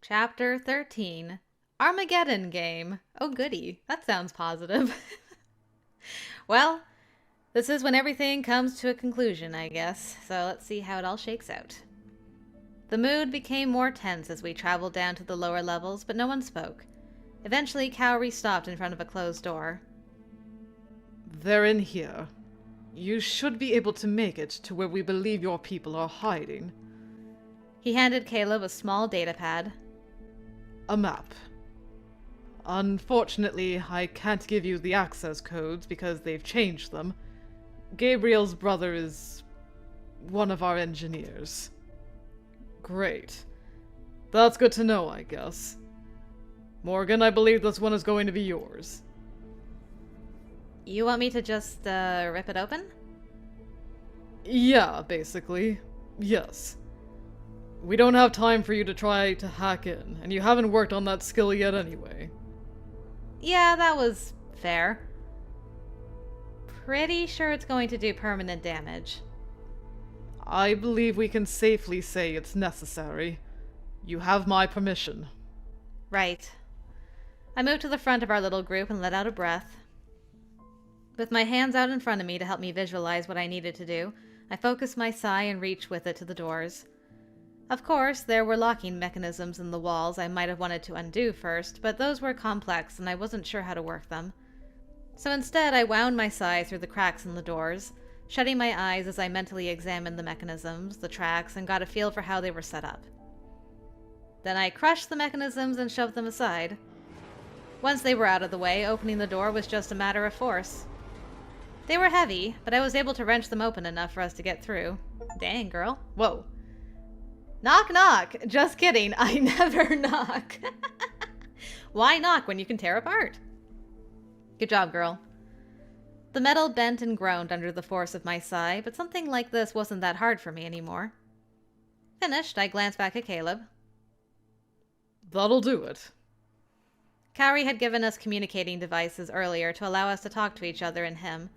Chapter 13. Armageddon Game. Oh goody, that sounds positive. Well, this is when everything comes to a conclusion, I guess, so let's see how it all shakes out. The mood became more tense as we traveled down to the lower levels, but no one spoke. Eventually, Cowrie stopped in front of a closed door. They're in here. You should be able to make it to where we believe your people are hiding. He handed Caleb a small datapad. A map. Unfortunately, I can't give you the access codes because they've changed them. Gabriel's brother is one of our engineers. Great. That's good to know, I guess. Morgan, I believe this one is going to be yours. You want me to just, rip it open? Yeah, basically. Yes. We don't have time for you to try to hack in, and you haven't worked on that skill yet anyway. Yeah, that was fair. Pretty sure it's going to do permanent damage. I believe we can safely say it's necessary. You have my permission. Right. I moved to the front of our little group and let out a breath. With my hands out in front of me to help me visualize what I needed to do, I focused my Psi and reached with it to the doors. Of course, there were locking mechanisms in the walls I might have wanted to undo first, but those were complex and I wasn't sure how to work them. So instead, I wound my Psi through the cracks in the doors, shutting my eyes as I mentally examined the mechanisms, the tracks, and got a feel for how they were set up. Then I crushed the mechanisms and shoved them aside. Once they were out of the way, opening the door was just a matter of force. They were heavy, but I was able to wrench them open enough for us to get through. Dang, girl. Whoa. Knock, knock. Just kidding. I never knock. Why knock when you can tear apart? Good job, girl. The metal bent and groaned under the force of my Psi, but something like this wasn't that hard for me anymore. Finished, I glanced back at Caleb. That'll do it. Cowrie had given us communicating devices earlier to allow us to talk to each other and him.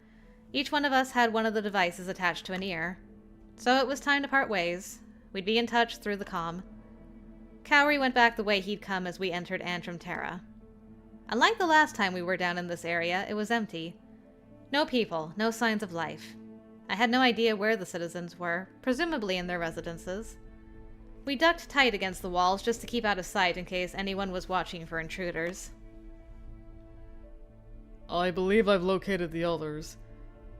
Each one of us had one of the devices attached to an ear. So it was time to part ways. We'd be in touch through the comm. Cowrie went back the way he'd come as we entered Antrim Terra. Unlike the last time we were down in this area, it was empty. No people, no signs of life. I had no idea where the citizens were, presumably in their residences. We ducked tight against the walls just to keep out of sight in case anyone was watching for intruders. I believe I've located the others.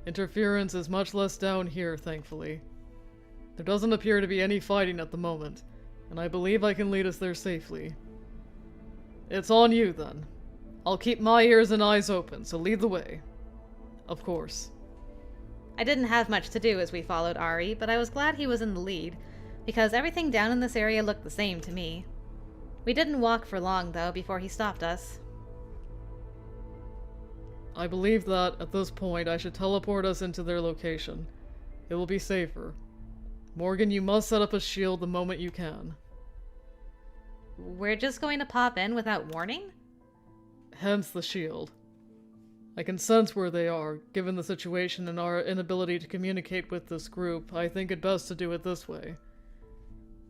Interference is much less down here, thankfully. There doesn't appear to be any fighting at the moment, and I believe I can lead us there safely. It's on you, then. I'll keep my ears and eyes open, so lead the way. Of course. I didn't have much to do as we followed Ari, but I was glad he was in the lead, because everything down in this area looked the same to me. We didn't walk for long, though, before he stopped us. I believe that, at this point, I should teleport us into their location. It will be safer. Morgan, you must set up a shield the moment you can. We're just going to pop in without warning? Hence the shield. I can sense where they are. Given the situation and our inability to communicate with this group, I think it best to do it this way.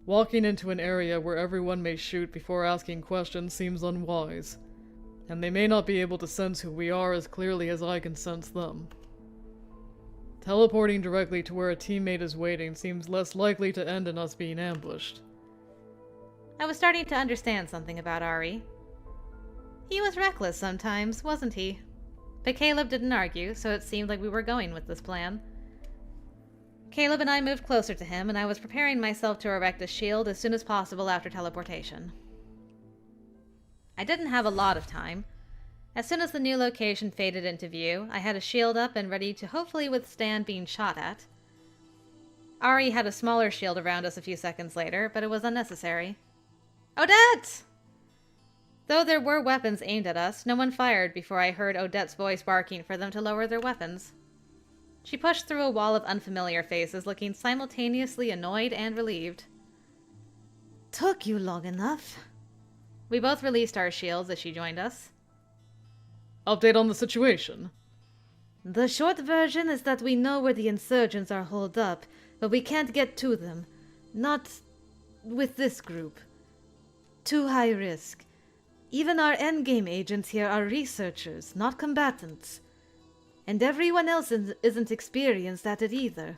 Walking into an area where everyone may shoot before asking questions seems unwise, and they may not be able to sense who we are as clearly as I can sense them. Teleporting directly to where a teammate is waiting seems less likely to end in us being ambushed. I was starting to understand something about Ari. He was reckless sometimes, wasn't he? But Caleb didn't argue, so it seemed like we were going with this plan. Caleb and I moved closer to him, and I was preparing myself to erect a shield as soon as possible after teleportation. I didn't have a lot of time. As soon as the new location faded into view, I had a shield up and ready to hopefully withstand being shot at. Ari had a smaller shield around us a few seconds later, but it was unnecessary. Odette! Though there were weapons aimed at us, no one fired before I heard Odette's voice barking for them to lower their weapons. She pushed through a wall of unfamiliar faces, looking simultaneously annoyed and relieved. Took you long enough. We both released our shields as she joined us. Update on the situation. The short version is that we know where the insurgents are holed up, but we can't get to them. Not with this group. too high risk. Even our Endgame agents here are researchers, not combatants. And everyone else isn't experienced at it either.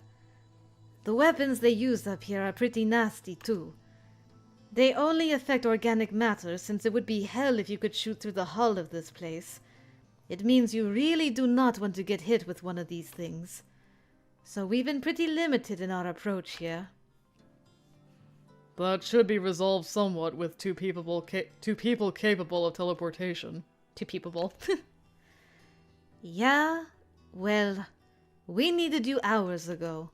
The weapons they use up here are pretty nasty too. They only affect organic matter, since it would be hell if you could shoot through the hull of this place. It means you really do not want to get hit with one of these things. So we've been pretty limited in our approach here. That should be resolved somewhat with two people capable of teleportation. Two people. Yeah, well, we needed you hours ago.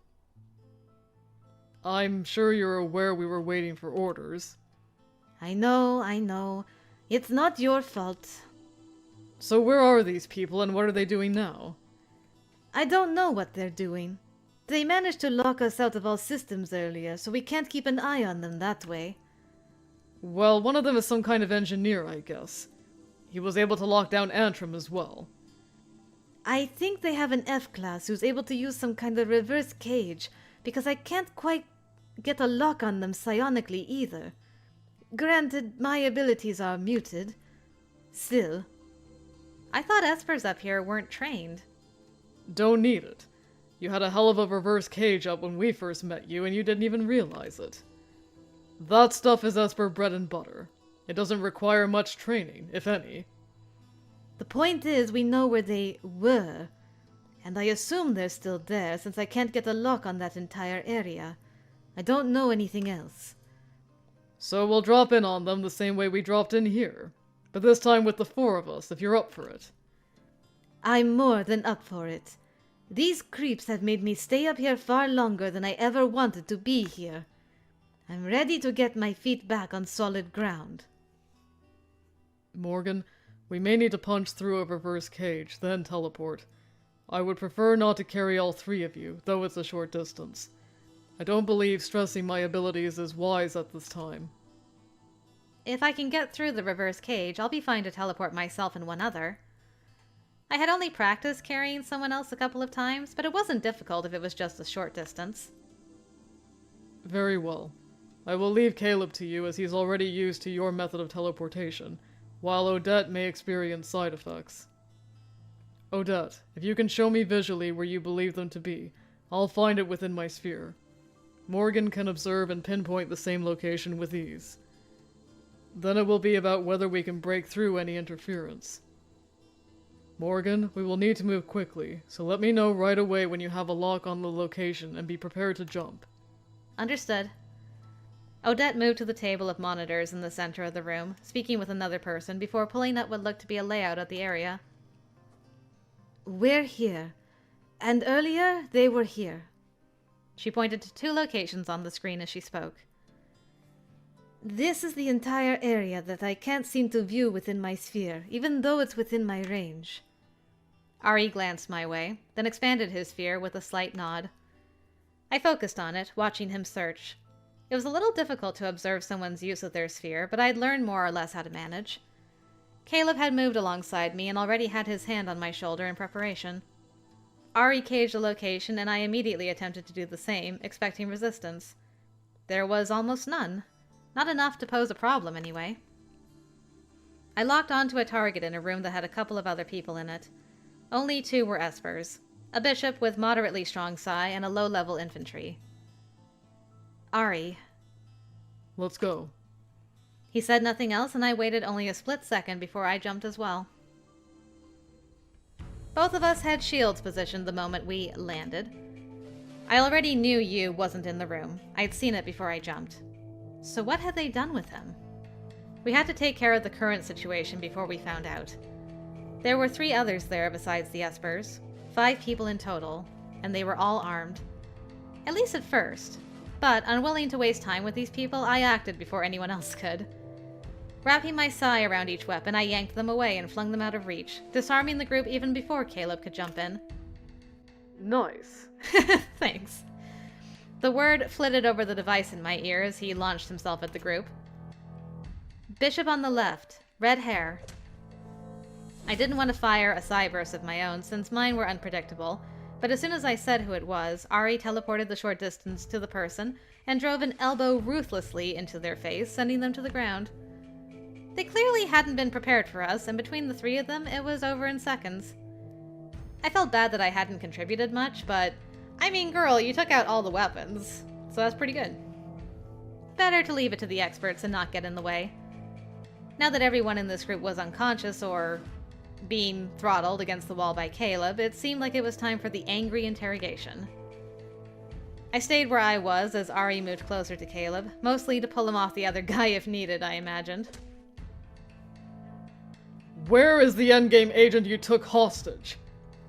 I'm sure you're aware we were waiting for orders. I know. It's not your fault. So where are these people and what are they doing now? I don't know what they're doing. They managed to lock us out of all systems earlier, so we can't keep an eye on them that way. Well, one of them is some kind of engineer, I guess. He was able to lock down Antrim as well. I think they have an F-class who's able to use some kind of reverse cage, because I can't quite get a lock on them psionically either. Granted, my abilities are muted. Still. I thought Espers up here weren't trained. Don't need it. You had a hell of a reverse cage up when we first met you, and you didn't even realize it. That stuff is Esper bread and butter. It doesn't require much training, if any. The point is, we know where they were, and I assume they're still there, since I can't get a lock on that entire area. I don't know anything else. So we'll drop in on them the same way we dropped in here. But this time with the four of us, if you're up for it. I'm more than up for it. These creeps have made me stay up here far longer than I ever wanted to be here. I'm ready to get my feet back on solid ground. Morgan, we may need to punch through a reverse cage, then teleport. I would prefer not to carry all three of you, though it's a short distance. I don't believe stressing my abilities is wise at this time. If I can get through the reverse cage, I'll be fine to teleport myself and one other. I had only practiced carrying someone else a couple of times, but it wasn't difficult if it was just a short distance. Very well. I will leave Caleb to you as he's already used to your method of teleportation, while Odette may experience side effects. Odette, if you can show me visually where you believe them to be, I'll find it within my sphere. Morgan can observe and pinpoint the same location with ease. Then it will be about whether we can break through any interference. Morgan, we will need to move quickly, so let me know right away when you have a lock on the location and be prepared to jump. Understood. Odette moved to the table of monitors in the center of the room, speaking with another person before pulling up what looked to be a layout of the area. We're here. And earlier, they were here. She pointed to 2 locations on the screen as she spoke. This is the entire area that I can't seem to view within my sphere, even though it's within my range. Ari glanced my way, then expanded his sphere with a slight nod. I focused on it, watching him search. It was a little difficult to observe someone's use of their sphere, but I'd learned more or less how to manage. Caleb had moved alongside me and already had his hand on my shoulder in preparation. Ari caged the location, and I immediately attempted to do the same, expecting resistance. There was almost none. Not enough to pose a problem, anyway. I locked onto a target in a room that had a couple of other people in it. Only 2 were Espers, a bishop with moderately strong psi and a low-level infantry. Ari. Let's go. He said nothing else, and I waited only a split second before I jumped as well. Both of us had shields positioned the moment we landed. I already knew YUU wasn't in the room. I'd seen it before I jumped. So what had they done with him? We had to take care of the current situation before we found out. There were 3 others there besides the Espers, 5 people in total, and they were all armed. At least at first. But, unwilling to waste time with these people, I acted before anyone else could. Wrapping my psi around each weapon, I yanked them away and flung them out of reach, disarming the group even before Caleb could jump in. Nice. Thanks. The word flitted over the device in my ear as he launched himself at the group. Bishop on the left, red hair. I didn't want to fire a psi burst of my own, since mine were unpredictable, but as soon as I said who it was, Ari teleported the short distance to the person and drove an elbow ruthlessly into their face, sending them to the ground. They clearly hadn't been prepared for us, and between the three of them, it was over in seconds. I felt bad that I hadn't contributed much, but I mean, girl, you took out all the weapons, so that's pretty good. Better to leave it to the experts and not get in the way. Now that everyone in this group was unconscious or being throttled against the wall by Caleb, it seemed like it was time for the angry interrogation. I stayed where I was as Ari moved closer to Caleb, mostly to pull him off the other guy if needed, I imagined. Where is the Endgame agent you took hostage?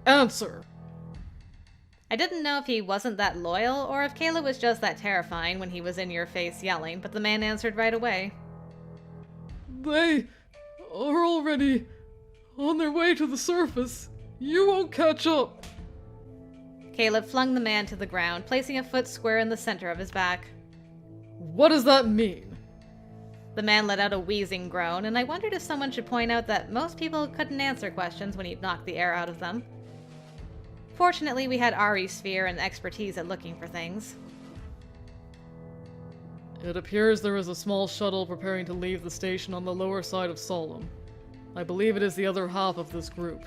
Answer! I didn't know if he wasn't that loyal, or if Caleb was just that terrifying when he was in your face yelling, but the man answered right away. They are already on their way to the surface. You won't catch up. Caleb flung the man to the ground, placing a foot square in the center of his back. What does that mean? The man let out a wheezing groan, and I wondered if someone should point out that most people couldn't answer questions when he'd knocked the air out of them. Fortunately, we had Ari's sphere and expertise at looking for things. It appears there is a small shuttle preparing to leave the station on the lower side of Solemn. I believe it is the other half of this group.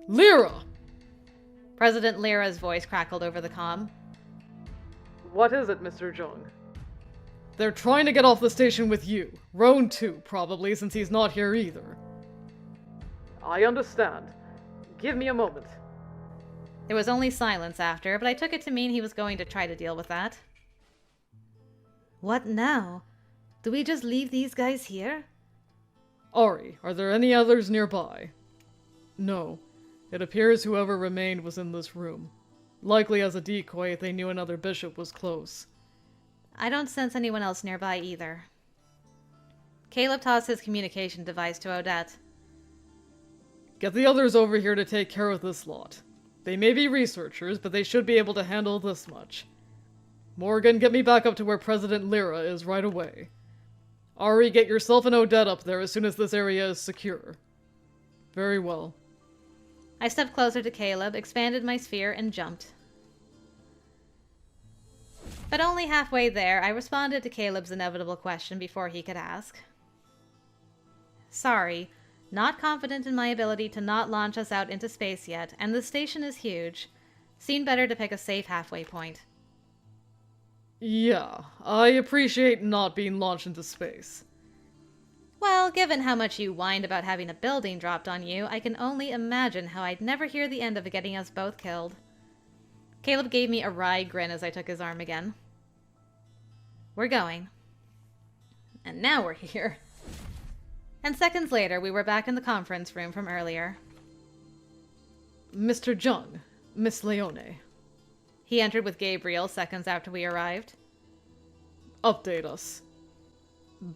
Lyra! President Lyra's voice crackled over the comm. What is it, Mr. Jung? They're trying to get off the station with you. Roan too, probably, since he's not here either. I understand. Give me a moment. There was only silence after, but I took it to mean he was going to try to deal with that. What now? Do we just leave these guys here? Ari, are there any others nearby? No. It appears whoever remained was in this room. Likely as a decoy if they knew another bishop was close. I don't sense anyone else nearby either. Caleb tossed his communication device to Odette. Get the others over here to take care of this lot. They may be researchers, but they should be able to handle this much. Morgan, get me back up to where President Lyra is right away. Ari, get yourself and Odette up there as soon as this area is secure. Very well. I stepped closer to Caleb, expanded my sphere, and jumped. But only halfway there, I responded to Caleb's inevitable question before he could ask. Sorry, not confident in my ability to not launch us out into space yet, and the station is huge. Seemed better to pick a safe halfway point. Yeah, I appreciate not being launched into space. Well, given how much you whined about having a building dropped on you, I can only imagine how I'd never hear the end of it getting us both killed. Caleb gave me a wry grin as I took his arm again. We're going. And now we're here. And seconds later, we were back in the conference room from earlier. Mr. Jung, Miss Leone. He entered with Gabriel seconds after we arrived. Update us.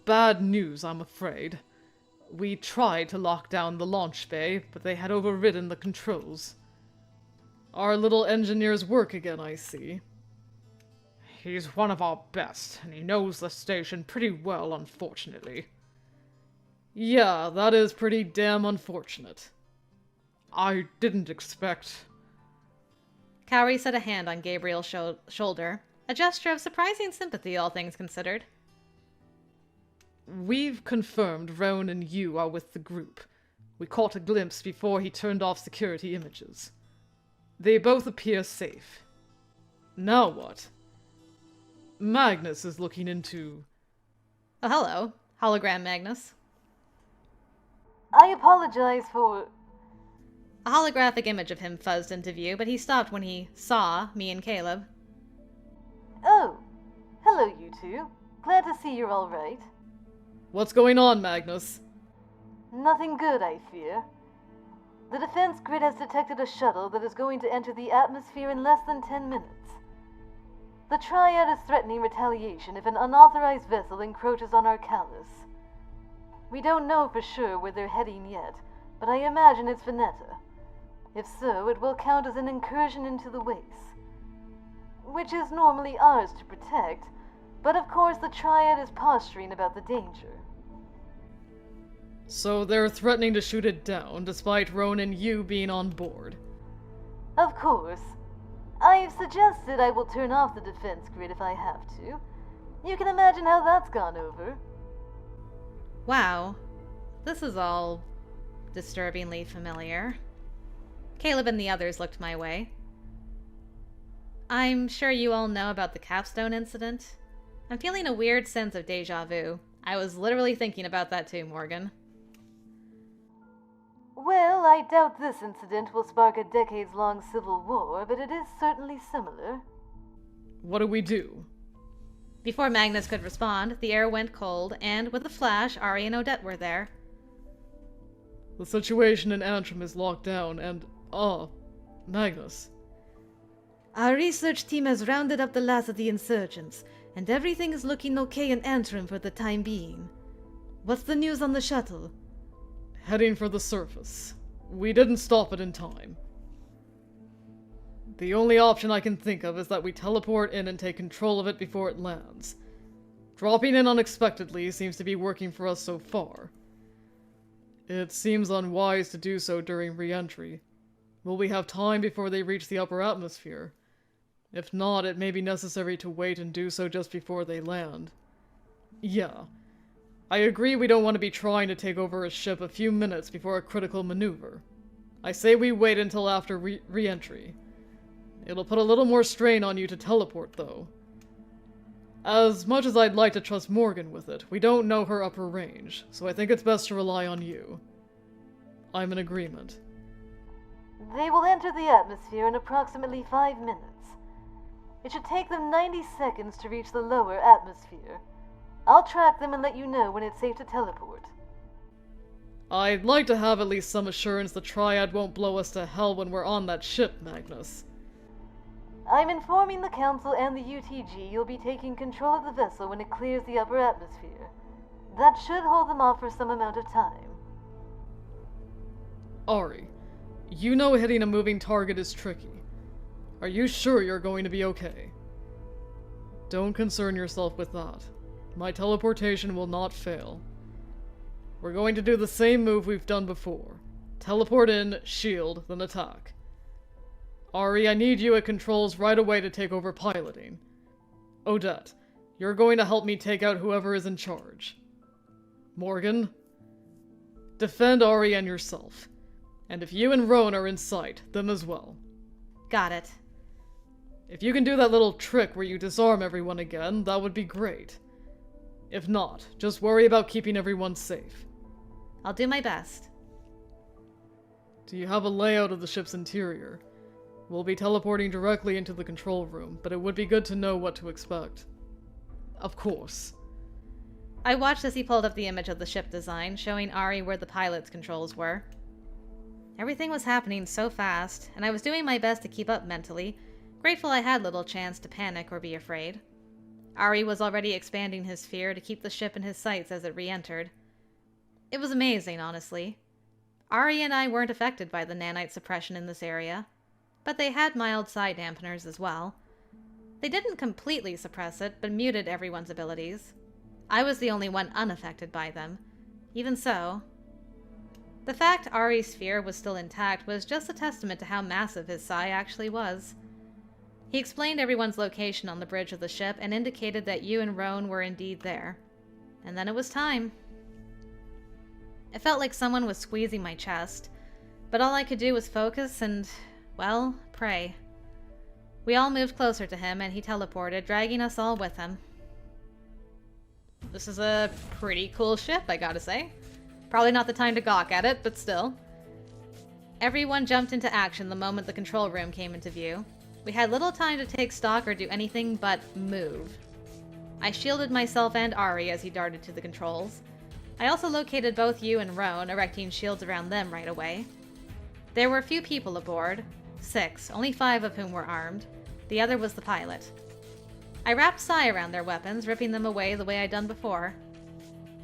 Bad news, I'm afraid. We tried to lock down the launch bay, but they had overridden the controls. Our little engineer's work again, I see. He's one of our best, and he knows the station pretty well, unfortunately. Yeah, that is pretty damn unfortunate. I didn't expect... Cowrie set a hand on Gabriel's shoulder, a gesture of surprising sympathy, all things considered. We've confirmed Roan and YUU are with the group. We caught a glimpse before he turned off security images. They both appear safe. Now what? Magnus is looking into... Oh, hello. Hologram Magnus. I apologize for... A holographic image of him fuzzed into view, but he stopped when he saw me and Caleb. Oh, hello you two. Glad to see you're all right. What's going on, Magnus? Nothing good, I fear. The defense grid has detected a shuttle that is going to enter the atmosphere in less than 10 minutes. The Triad is threatening retaliation if an unauthorized vessel encroaches on Arcalis. We don't know for sure where they're heading yet, but I imagine it's Veneta. If so, it will count as an incursion into the waste, which is normally ours to protect, but of course the Triad is posturing about the danger. So they're threatening to shoot it down, despite Roan and YUU being on board. Of course. I've suggested I will turn off the defense grid if I have to. You can imagine how that's gone over. Wow, this is all disturbingly familiar. Caleb and the others looked my way. I'm sure you all know about the capstone incident. I'm feeling a weird sense of déjà vu. I was literally thinking about that too, Morgan. Well, I doubt this incident will spark a decades-long civil war, but it is certainly similar. What do we do? Before Magnus could respond, the air went cold, and with a flash, Ari and Odette were there. The situation in Antrim is locked down, and... Magnus. Our research team has rounded up the last of the insurgents, and everything is looking okay in Antrim for the time being. What's the news on the shuttle? Heading for the surface. We didn't stop it in time. The only option I can think of is that we teleport in and take control of it before it lands. Dropping in unexpectedly seems to be working for us so far. It seems unwise to do so during re-entry. Will we have time before they reach the upper atmosphere? If not, it may be necessary to wait and do so just before they land. Yeah. I agree we don't want to be trying to take over a ship a few minutes before a critical maneuver. I say we wait until after re-entry. It'll put a little more strain on you to teleport, though. As much as I'd like to trust Morgan with it, we don't know her upper range, so I think it's best to rely on you. I'm in agreement. They will enter the atmosphere in approximately 5 minutes. It should take them 90 seconds to reach the lower atmosphere. I'll track them and let you know when it's safe to teleport. I'd like to have at least some assurance the Triad won't blow us to hell when we're on that ship, Magnus. I'm informing the Council and the UTG you'll be taking control of the vessel when it clears the upper atmosphere. That should hold them off for some amount of time. Ari, you know hitting a moving target is tricky. Are you sure you're going to be okay? Don't concern yourself with that. My teleportation will not fail. We're going to do the same move we've done before. Teleport in, shield, then attack. Ari, I need you at controls right away to take over piloting. Odette, you're going to help me take out whoever is in charge. Morgan, defend Ari and yourself. And if you and Roan are in sight, them as well. Got it. If you can do that little trick where you disarm everyone again, that would be great. If not, just worry about keeping everyone safe. I'll do my best. Do you have a layout of the ship's interior? We'll be teleporting directly into the control room, but it would be good to know what to expect. Of course. I watched as he pulled up the image of the ship design, showing Ari where the pilot's controls were. Everything was happening so fast, and I was doing my best to keep up mentally, grateful I had little chance to panic or be afraid. Ari was already expanding his sphere to keep the ship in his sights as it re-entered. It was amazing, honestly. Ari and I weren't affected by the nanite suppression in this area, but they had mild psi dampeners as well. They didn't completely suppress it, but muted everyone's abilities. I was the only one unaffected by them. Even so, the fact Ari's sphere was still intact was just a testament to how massive his psi actually was. He explained everyone's location on the bridge of the ship and indicated that you and Roan were indeed there. And then it was time. It felt like someone was squeezing my chest, but all I could do was focus and, well, pray. We all moved closer to him and he teleported, dragging us all with him. This is a pretty cool ship, I gotta say. Probably not the time to gawk at it, but still. Everyone jumped into action the moment the control room came into view. We had little time to take stock or do anything but move. I shielded myself and Ari as he darted to the controls. I also located both you and Roan, erecting shields around them right away. There were a few people aboard. 6, only 5 of whom were armed. The other was the pilot. I wrapped Psi around their weapons, ripping them away the way I'd done before.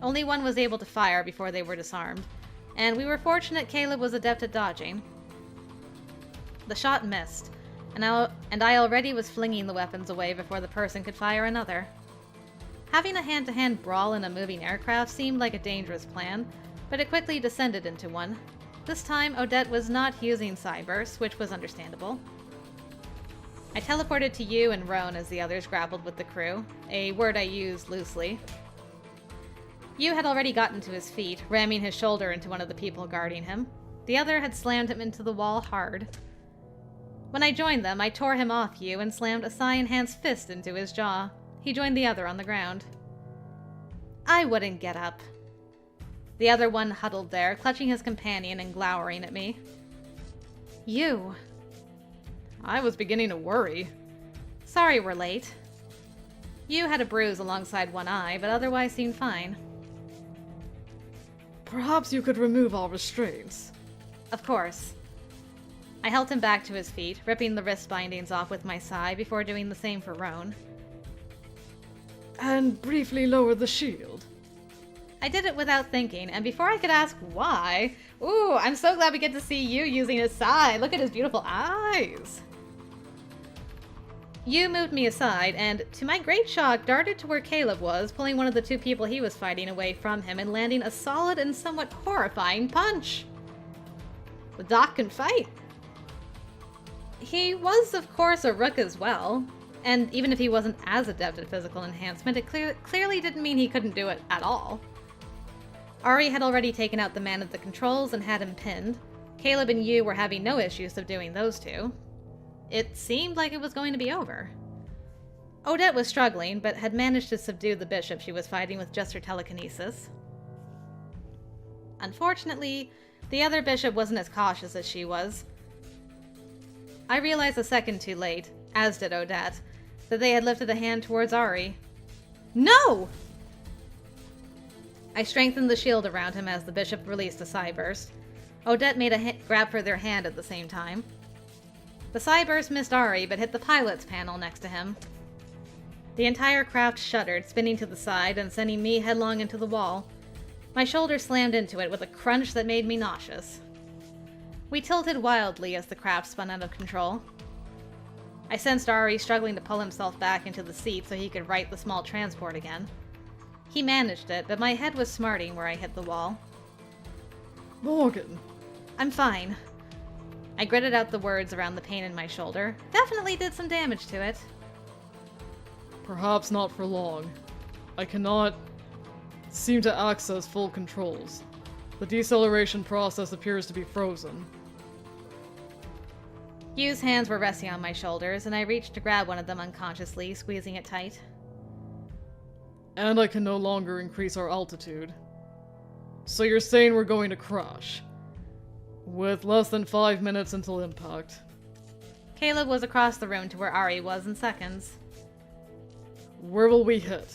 Only one was able to fire before they were disarmed, and we were fortunate Caleb was adept at dodging. The shot missed, and I already was flinging the weapons away before the person could fire another. Having a hand-to-hand brawl in a moving aircraft seemed like a dangerous plan, but it quickly descended into one. This time, Odette was not using Cyburst, which was understandable. I teleported to you and Roan as the others grappled with the crew, a word I used loosely. YUU had already gotten to his feet, ramming his shoulder into one of the people guarding him. The other had slammed him into the wall hard. When I joined them, I tore him off YUU and slammed a Psi-enhanced fist into his jaw. He joined the other on the ground. I wouldn't get up. The other one huddled there, clutching his companion and glowering at me. YUU. I was beginning to worry. Sorry we're late. YUU had a bruise alongside one eye, but otherwise seemed fine. Perhaps you could remove our restraints. Of course. I helped him back to his feet, ripping the wrist bindings off with my Psi before doing the same for Roan. And briefly lower the shield. I did it without thinking, and before I could ask why... Ooh, I'm so glad we get to see YUU using his Psi. Look at his beautiful eyes. YUU moved me aside, and, to my great shock, darted to where Caleb was, pulling one of the two people he was fighting away from him and landing a solid and somewhat horrifying punch. The doc can fight. He was, of course, a rook as well, and even if he wasn't as adept at physical enhancement, it clearly didn't mean he couldn't do it at all. Ari had already taken out the man at the controls and had him pinned. Caleb and YUU were having no issues subduing those two. It seemed like it was going to be over. Odette was struggling, but had managed to subdue the bishop she was fighting with just her telekinesis. Unfortunately, the other bishop wasn't as cautious as she was. I realized a second too late, as did Odette, that they had lifted a hand towards Ari. No! I strengthened the shield around him as the bishop released a Psi burst. Odette made a grab for their hand at the same time. The Psi burst missed Ari, but hit the pilot's panel next to him. The entire craft shuddered, spinning to the side and sending me headlong into the wall. My shoulder slammed into it with a crunch that made me nauseous. We tilted wildly as the craft spun out of control. I sensed Ari struggling to pull himself back into the seat so he could right the small transport again. He managed it, but my head was smarting where I hit the wall. Morgan. I'm fine. I gritted out the words around the pain in my shoulder. Definitely did some damage to it. Perhaps not for long. I cannot seem to access full controls. The deceleration process appears to be frozen. YUU's hands were resting on my shoulders, and I reached to grab one of them unconsciously, squeezing it tight. And I can no longer increase our altitude. So you're saying we're going to crash? With less than 5 minutes until impact. Caleb was across the room to where Ari was in seconds. Where will we hit?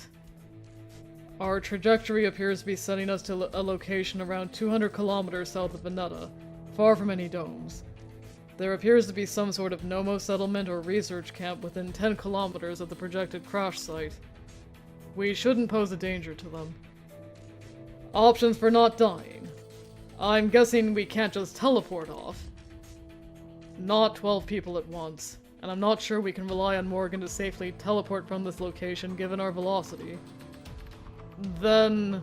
Our trajectory appears to be sending us to a location around 200 kilometers south of Veneta, far from any domes. There appears to be some sort of Nomo settlement or research camp within 10 kilometers of the projected crash site. We shouldn't pose a danger to them. Options for not dying. I'm guessing we can't just teleport off. Not 12 people at once, and I'm not sure we can rely on Morgan to safely teleport from this location given our velocity. Then...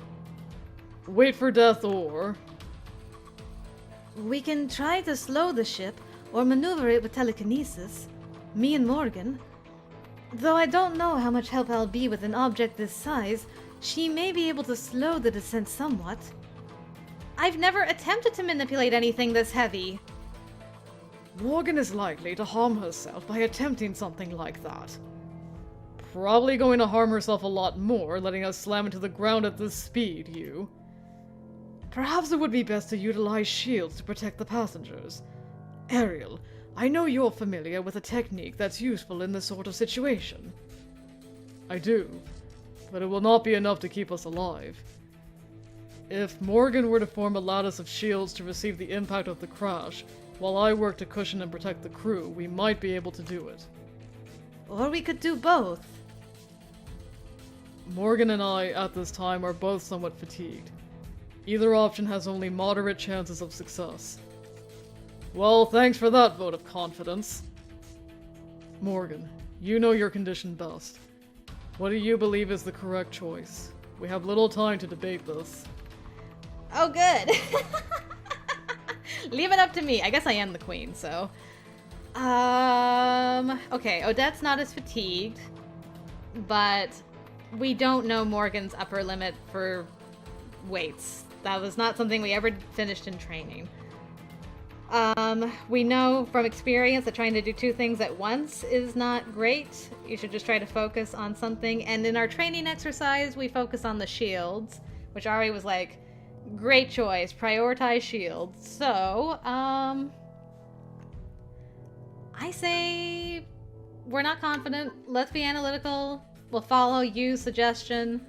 wait for death or... We can try to slow the ship or maneuver it with telekinesis. Me and Morgan. Though I don't know how much help I'll be with an object this size, she may be able to slow the descent somewhat. I've never attempted to manipulate anything this heavy. Morgan is likely to harm herself by attempting something like that. Probably going to harm herself a lot more, letting us slam into the ground at this speed, YUU. Perhaps it would be best to utilize shields to protect the passengers. Ariel, I know you're familiar with a technique that's useful in this sort of situation. I do, but it will not be enough to keep us alive. If Morgan were to form a lattice of shields to receive the impact of the crash, while I work to cushion and protect the crew, we might be able to do it. Or we could do both. Morgan and I, at this time, are both somewhat fatigued. Either option has only moderate chances of success. Well, thanks for that vote of confidence. Morgan, you know your condition best. What do you believe is the correct choice? We have little time to debate this. Oh, good. Leave it up to me. I guess I am the queen, so... Okay, Odette's not as fatigued, but we don't know Morgan's upper limit for weights. That was not something we ever finished in training. We know from experience that trying to do two things at once is not great. You should just try to focus on something. And in our training exercise, we focus on the shields, which Ari was like, great choice, prioritize shields. So, I say we're not confident. Let's be analytical. We'll follow YUU's suggestion.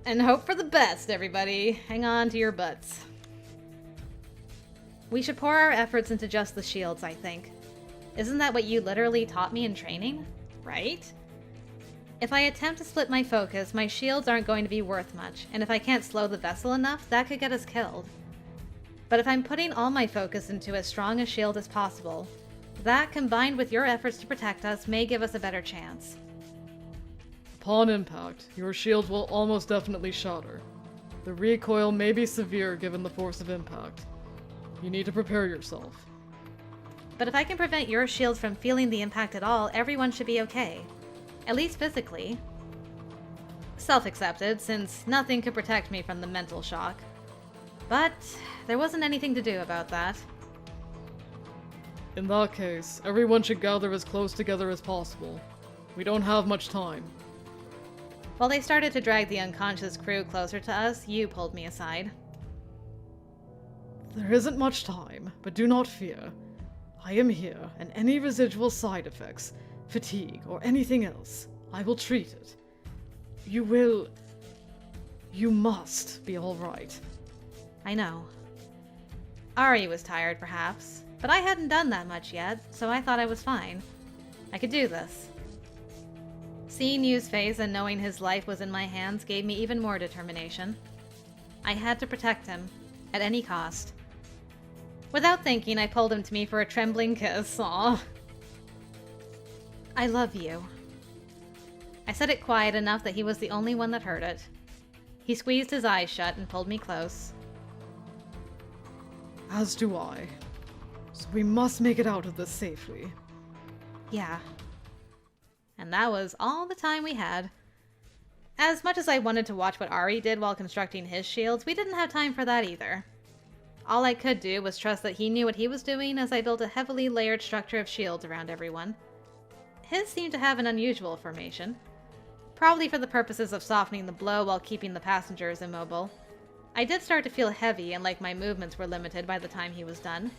And hope for the best, everybody. Hang on to your butts. We should pour our efforts into just the shields, I think. Isn't that what you literally taught me in training? Right? If I attempt to split my focus, my shields aren't going to be worth much, and if I can't slow the vessel enough, that could get us killed. But if I'm putting all my focus into as strong a shield as possible, that, combined with your efforts to protect us, may give us a better chance. Upon impact, your shields will almost definitely shatter. The recoil may be severe given the force of impact. You need to prepare yourself. But if I can prevent your shields from feeling the impact at all, everyone should be okay. At least physically. Self-accepted, since nothing could protect me from the mental shock. But there wasn't anything to do about that. In that case, everyone should gather as close together as possible. We don't have much time. While they started to drag the unconscious crew closer to us, YUU pulled me aside. There isn't much time, but do not fear. I am here, and any residual side effects, fatigue, or anything else, I will treat it. You must be alright. I know. Ari was tired, perhaps, but I hadn't done that much yet, so I thought I was fine. I could do this. Seeing YUU's face and knowing his life was in my hands gave me even more determination. I had to protect him, at any cost. Without thinking, I pulled him to me for a trembling kiss. Aw. I love you. I said it quiet enough that he was the only one that heard it. He squeezed his eyes shut and pulled me close. As do I. So we must make it out of this safely. Yeah. And that was all the time we had. As much as I wanted to watch what Ari did while constructing his shields, we didn't have time for that either. All I could do was trust that he knew what he was doing as I built a heavily layered structure of shields around everyone. His seemed to have an unusual formation, probably for the purposes of softening the blow while keeping the passengers immobile. I did start to feel heavy and like my movements were limited by the time he was done.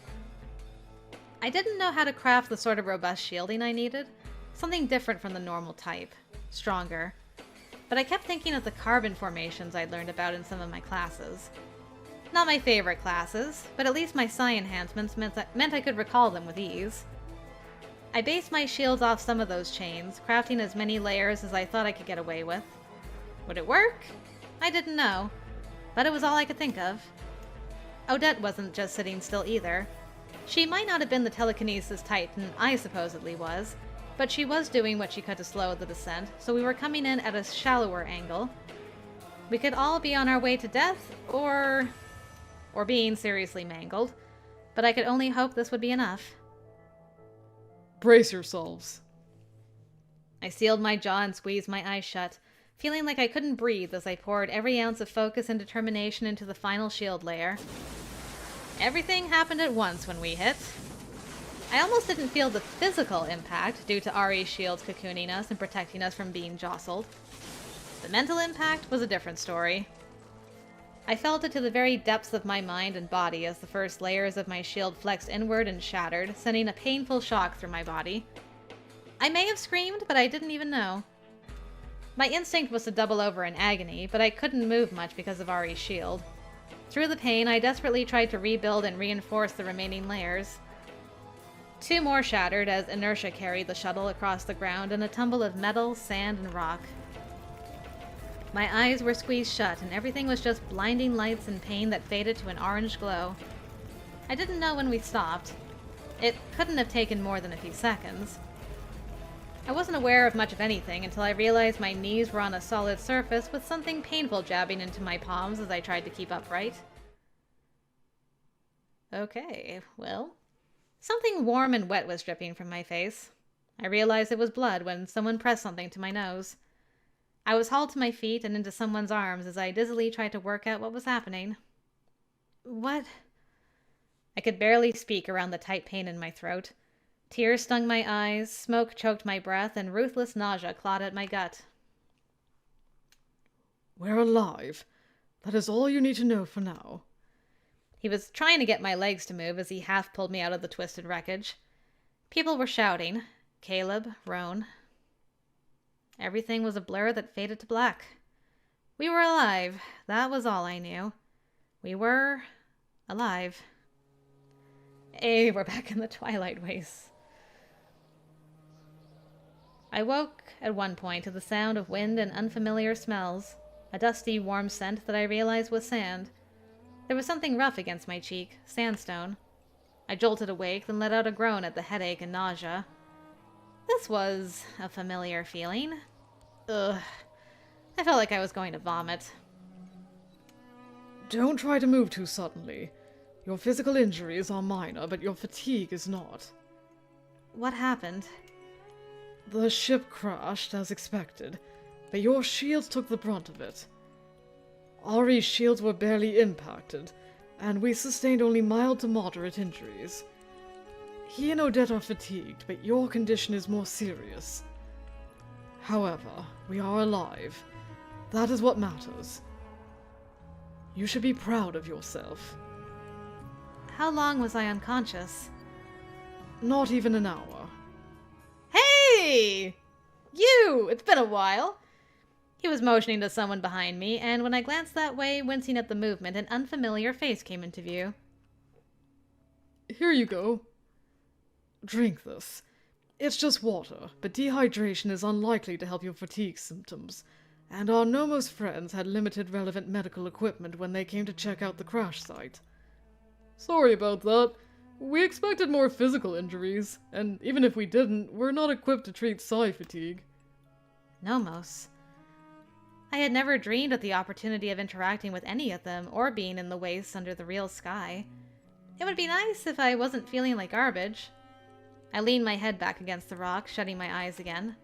I didn't know how to craft the sort of robust shielding I needed, something different from the normal type, stronger. But I kept thinking of the carbon formations I'd learned about in some of my classes. Not my favorite classes, but at least my psi enhancements meant I could recall them with ease. I based my shields off some of those chains, crafting as many layers as I thought I could get away with. Would it work? I didn't know, but it was all I could think of. Odette wasn't just sitting still either. She might not have been the telekinesis titan I supposedly was, but she was doing what she could to slow the descent, so we were coming in at a shallower angle. We could all be on our way to death, or being seriously mangled, but I could only hope this would be enough. Brace yourselves. I sealed my jaw and squeezed my eyes shut, feeling like I couldn't breathe as I poured every ounce of focus and determination into the final shield layer. Everything happened at once when we hit. I almost didn't feel the physical impact due to Ari's shields cocooning us and protecting us from being jostled. The mental impact was a different story. I felt it to the very depths of my mind and body as the first layers of my shield flexed inward and shattered, sending a painful shock through my body. I may have screamed, but I didn't even know. My instinct was to double over in agony, but I couldn't move much because of Ari's shield. Through the pain, I desperately tried to rebuild and reinforce the remaining layers. 2 more shattered as inertia carried the shuttle across the ground in a tumble of metal, sand, and rock. My eyes were squeezed shut, and everything was just blinding lights and pain that faded to an orange glow. I didn't know when we stopped. It couldn't have taken more than a few seconds. I wasn't aware of much of anything until I realized my knees were on a solid surface with something painful jabbing into my palms as I tried to keep upright. Okay, well, something warm and wet was dripping from my face. I realized it was blood when someone pressed something to my nose. I was hauled to my feet and into someone's arms as I dizzily tried to work out what was happening. What? I could barely speak around the tight pain in my throat. Tears stung my eyes, smoke choked my breath, and ruthless nausea clawed at my gut. We're alive. That is all you need to know for now. He was trying to get my legs to move as he half pulled me out of the twisted wreckage. People were shouting. Caleb, Roan. Everything was a blur that faded to black. We were alive. That was all I knew. We were alive. Hey, we're back in the Twilight Wastes. I woke at one point to the sound of wind and unfamiliar smells, a dusty, warm scent that I realized was sand. There was something rough against my cheek, sandstone. I jolted awake, then let out a groan at the headache and nausea. This was a familiar feeling. Ugh. I felt like I was going to vomit. Don't try to move too suddenly. Your physical injuries are minor, but your fatigue is not. What happened? The ship crashed, as expected, but your shields took the brunt of it. Ari's shields were barely impacted, and we sustained only mild to moderate injuries. He and Odette are fatigued, but your condition is more serious. However, we are alive. That is what matters. You should be proud of yourself. How long was I unconscious? Not even an hour. Hey! You! It's been a while. He was motioning to someone behind me, and when I glanced that way, wincing at the movement, an unfamiliar face came into view. Here you go. Drink this. It's just water, but dehydration is unlikely to help your fatigue symptoms, and our Nomos friends had limited relevant medical equipment when they came to check out the crash site. Sorry about that. We expected more physical injuries, and even if we didn't, we're not equipped to treat psi fatigue. Nomos. I had never dreamed of the opportunity of interacting with any of them, or being in the wastes under the real sky. It would be nice if I wasn't feeling like garbage. I leaned my head back against the rock, shutting my eyes again.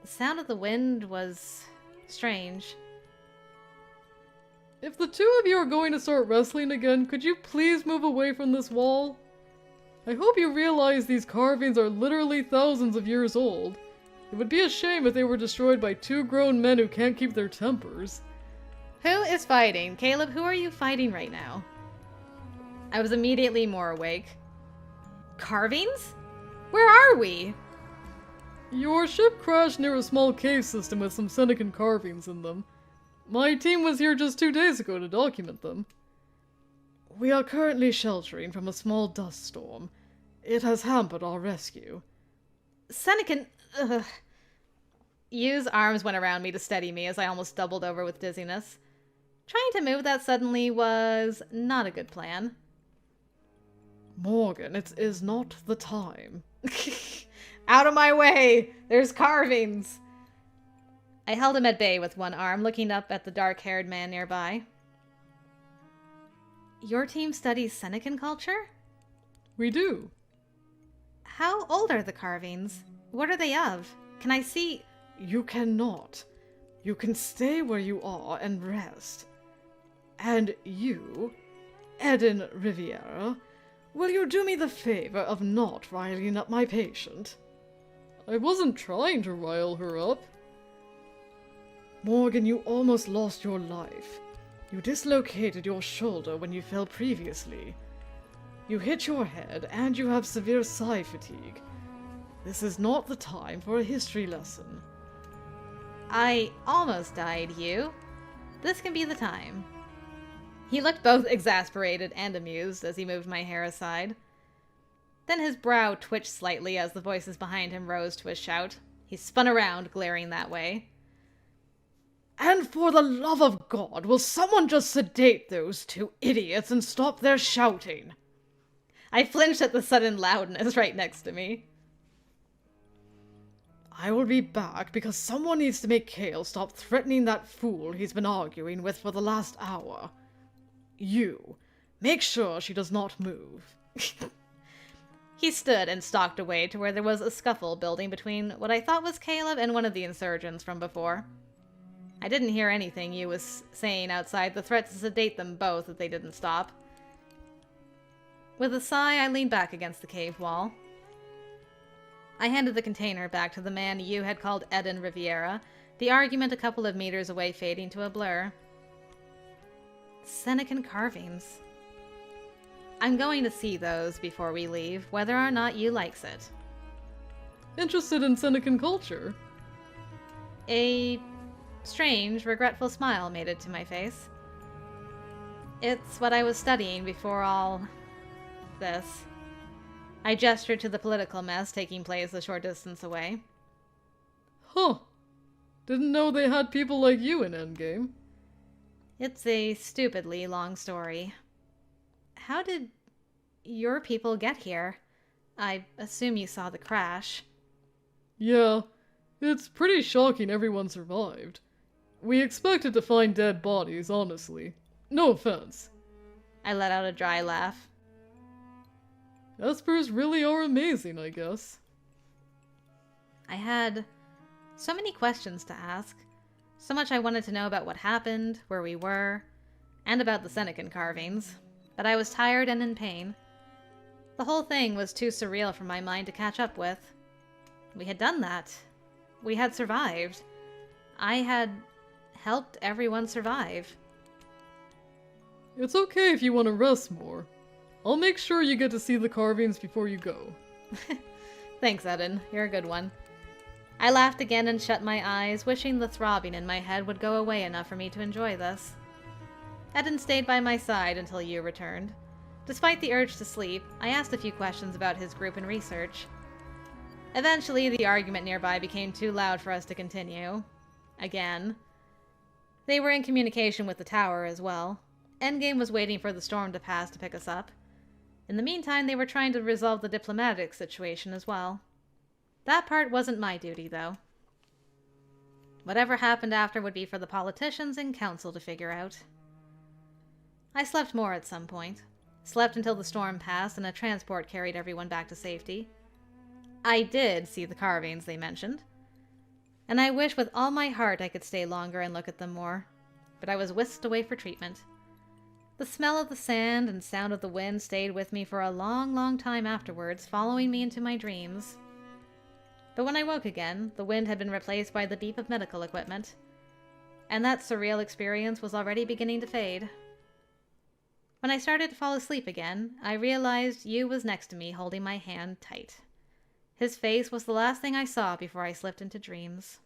The sound of the wind was strange. If the two of you are going to start wrestling again, could you please move away from this wall? I hope you realize these carvings are literally thousands of years old. It would be a shame if they were destroyed by two grown men who can't keep their tempers. Who is fighting? Caleb, who are you fighting right now? I was immediately more awake. Carvings? Where are we? Your ship crashed near a small cave system with some syndicate carvings in them. My team was here just 2 days ago to document them. We are currently sheltering from a small dust storm. It has hampered our rescue. Senecan... Ugh. YUU's arms went around me to steady me as I almost doubled over with dizziness. Trying to move that suddenly was not a good plan. Morgan, it is not the time. Out of my way! There's carvings! I held him at bay with one arm, looking up at the dark-haired man nearby. Your team studies Senecan culture? We do. How old are the carvings? What are they of? Can I see... You cannot. You can stay where you are and rest. And you, Eden Riviera, will you do me the favor of not riling up my patient? I wasn't trying to rile her up. Morgan, you almost lost your life. You dislocated your shoulder when you fell previously. You hit your head, and you have severe psi fatigue. This is not the time for a history lesson. I almost died, YUU. This can be the time. He looked both exasperated and amused as he moved my hair aside. Then his brow twitched slightly as the voices behind him rose to a shout. He spun around, glaring that way. And for the love of God, will someone just sedate those two idiots and stop their shouting? I flinched at the sudden loudness right next to me. I will be back because someone needs to make Kale stop threatening that fool he's been arguing with for the last hour. You, make sure she does not move. He stood and stalked away to where there was a scuffle building between what I thought was Caleb and one of the insurgents from before. I didn't hear anything you was saying outside the threat to sedate them both if they didn't stop. With a sigh, I leaned back against the cave wall. I handed the container back to the man you had called Eden Riviera, the argument a couple of meters away fading to a blur. Senecan carvings. I'm going to see those before we leave, whether or not you likes it. Interested in Senecan culture? A strange, regretful smile made it to my face. It's what I was studying before all this. I gestured to the political mess taking place a short distance away. Huh. Didn't know they had people like you in Endgame. It's a stupidly long story. How did your people get here? I assume you saw the crash. Yeah, it's pretty shocking everyone survived. We expected to find dead bodies, honestly. No offense. I let out a dry laugh. Espers really are amazing, I guess. I had so many questions to ask. So much I wanted to know about what happened, where we were, and about the Senecan carvings. But I was tired and in pain. The whole thing was too surreal for my mind to catch up with. We had done that. We had survived. I had helped everyone survive. It's okay if you want to rest more. I'll make sure you get to see the carvings before you go. Thanks, Eden. You're a good one. I laughed again and shut my eyes, wishing the throbbing in my head would go away enough for me to enjoy this. Eden stayed by my side until you returned. Despite the urge to sleep, I asked a few questions about his group and research. Eventually, the argument nearby became too loud for us to continue. Again. They were in communication with the tower as well. Endgame was waiting for the storm to pass to pick us up. In the meantime, they were trying to resolve the diplomatic situation as well. That part wasn't my duty, though. Whatever happened after would be for the politicians and council to figure out. I slept more at some point. Slept until the storm passed and a transport carried everyone back to safety. I did see the carvings they mentioned. And I wish with all my heart I could stay longer and look at them more. But I was whisked away for treatment. The smell of the sand and sound of the wind stayed with me for a long, long time afterwards, following me into my dreams. But when I woke again, the wind had been replaced by the beep of medical equipment. And that surreal experience was already beginning to fade. When I started to fall asleep again, I realized YUU was next to me holding my hand tight. His face was the last thing I saw before I slipped into dreams.